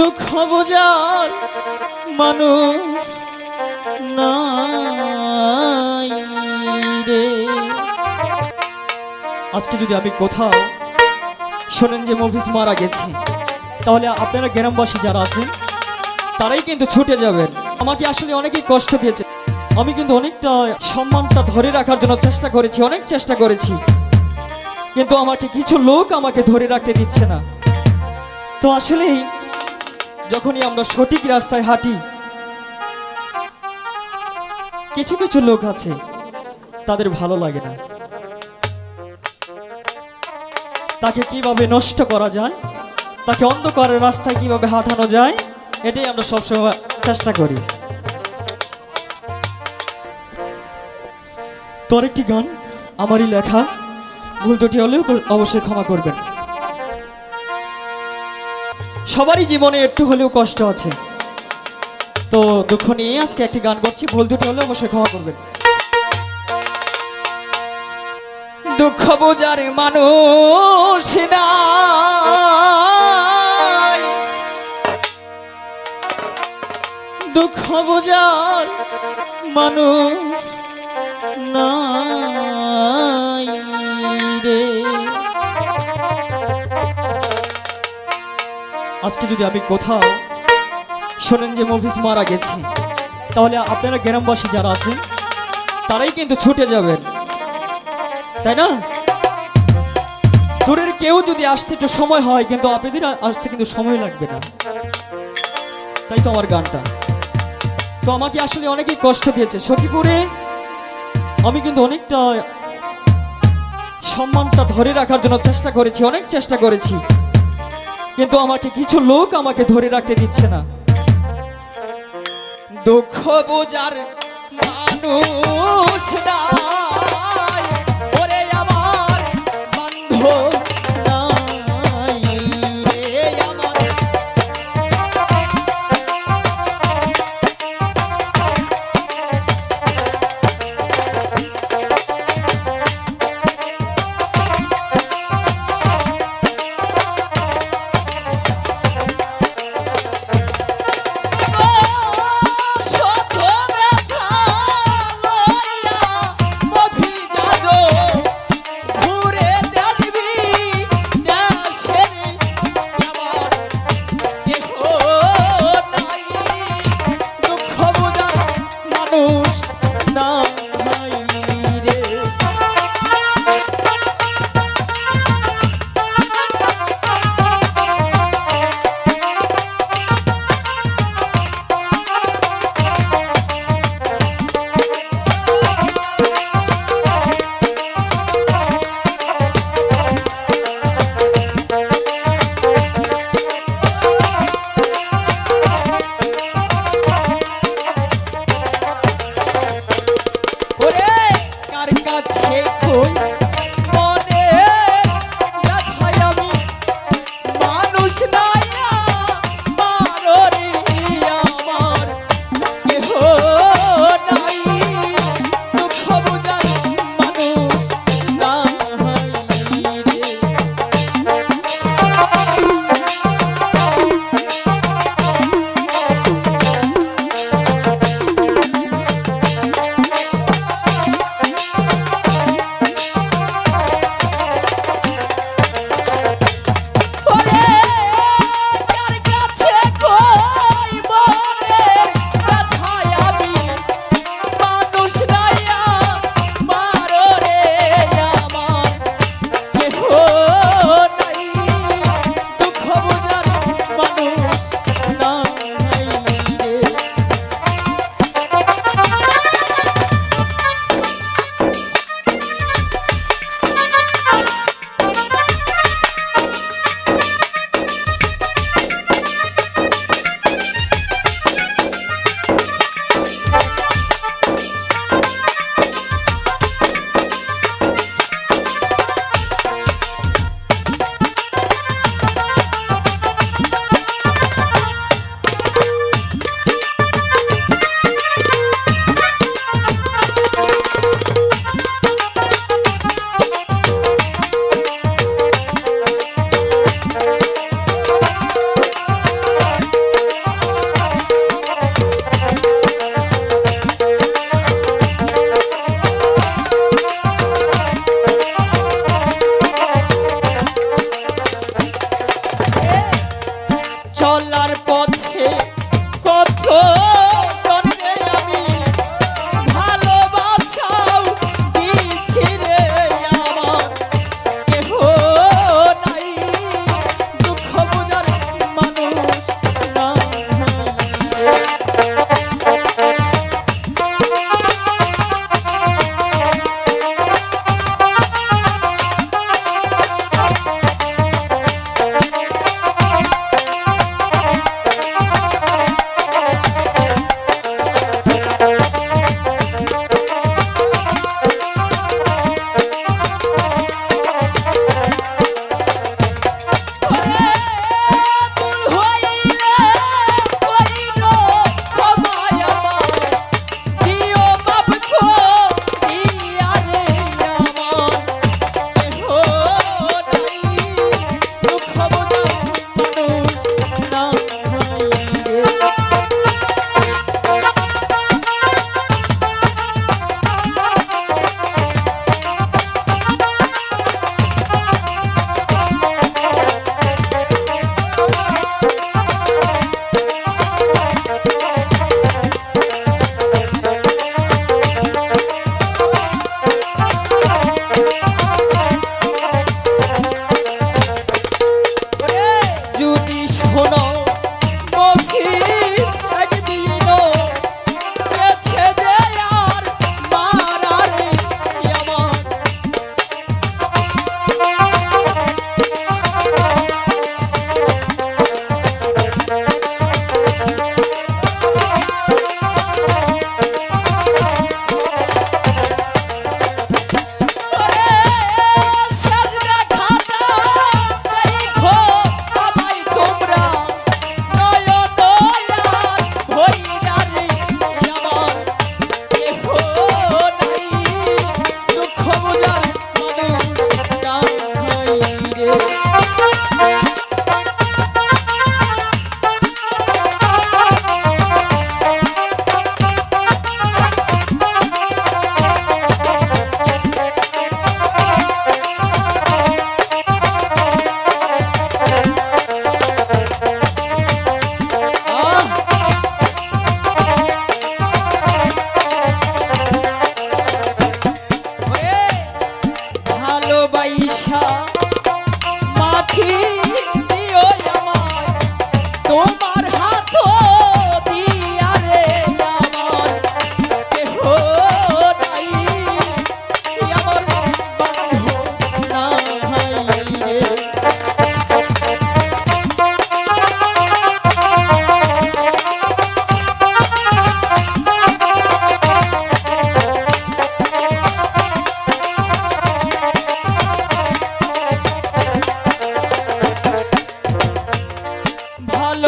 দুঃখ বোঝার মানুষ নাই রে। আজকে যদি আমি কোথাও শোনেন যে মফিজ মারা গেছে, তাহলে আপনারা গ্রামবাসী যারা আছেন তারাই কিন্তু ছুটে যাবেন। আমাকে আসলে অনেকেই কষ্ট দিয়েছে, আমি কিন্তু অনেকটা সম্মানটা ধরে রাখার জন্য চেষ্টা করেছি, অনেক চেষ্টা করেছি, কিন্তু আমাকে কিছু লোক আমাকে ধরে রাখতে দিচ্ছে না। তো আসলেই যখনই আমরা সঠিক রাস্তায় হাঁটি, কিছু কিছু লোক আছে তাদের ভালো লাগে না, তাকে কিভাবে নষ্ট করা যায়, তাকে অন্ধকারের রাস্তায় কিভাবে হাঁটানো যায়, এটাই আমরা সবসময় চেষ্টা করি। তো আরেকটি গান আমারই লেখা, ভুল ত্রুটি হলেও অবশ্যই ক্ষমা করবেন। সবারই জীবনে একটু হলেও কষ্ট আছে, তো দুঃখ নিয়ে আজকে একটি গান করছি, ভুল ত্রুটি হলে অবশ্যই ক্ষমা করবেন। দুঃখ বোঝার মানুষ নাই, দুঃখ বোঝার মানুষ নাই রে। আজকে যদি আমি কোথাও শোনেন যে মফিজ মারা গেছে, তাহলে আপনারা গ্রামবাসী যারা আছেন তারাই কিন্তু ছুটে যাবেন, তাই না? দূরের কেউ যদি আসতে একটু সময় হয়, কিন্তু আপনাদের আসতে কিন্তু সময় লাগবে না, তাই তো আমার গানটা। তো আমাকে আসলে অনেকেই কষ্ট দিয়েছে, সখীপুরে আমি কিন্তু অনেকটা সম্মানটা ধরে রাখার জন্য চেষ্টা করেছি, অনেক চেষ্টা করেছি, কিন্তু আমাকে কিছু লোক আমাকে ধরে রাখতে দিচ্ছে না। দুঃখ বোঝার মানুষ নাই, ওরে আমার বান্ধব নাই রে আমার। ঘুরে দেখবি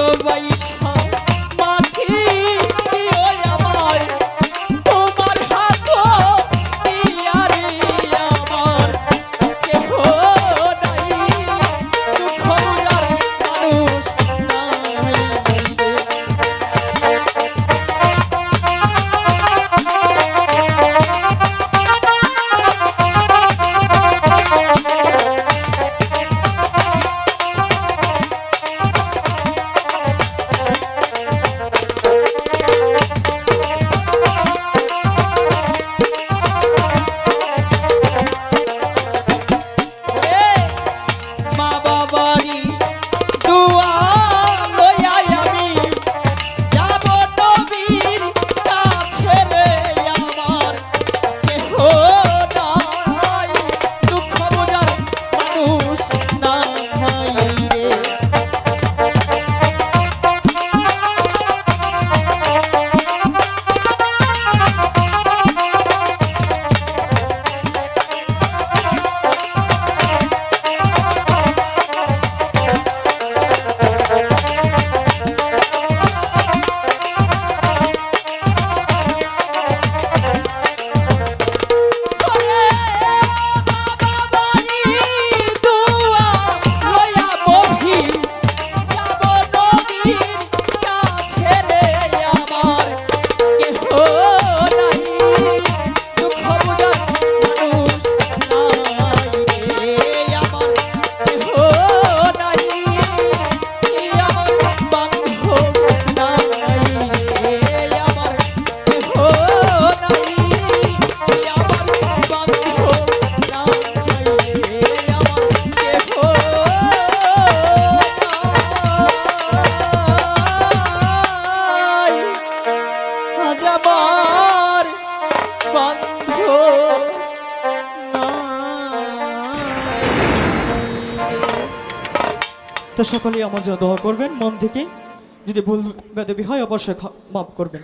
ভালোবাসা মাটি ওই আমার তোমার হাত দিয়ারে আমার কেহ নাই দুঃখ বুঝার মানুষ নাই মা বাবারি দুয়া লইয়া আমি যাব নবীর কাছে রে আমার কেহ নাই দুঃখ বুঝার মানুষ নাই রে আমার বান্ধব তো সকলেই আমার জন্য দোয়া করবেন মন থেকে যদি ভুল বেদবি হয় অবশ্যই মাফ করবেন।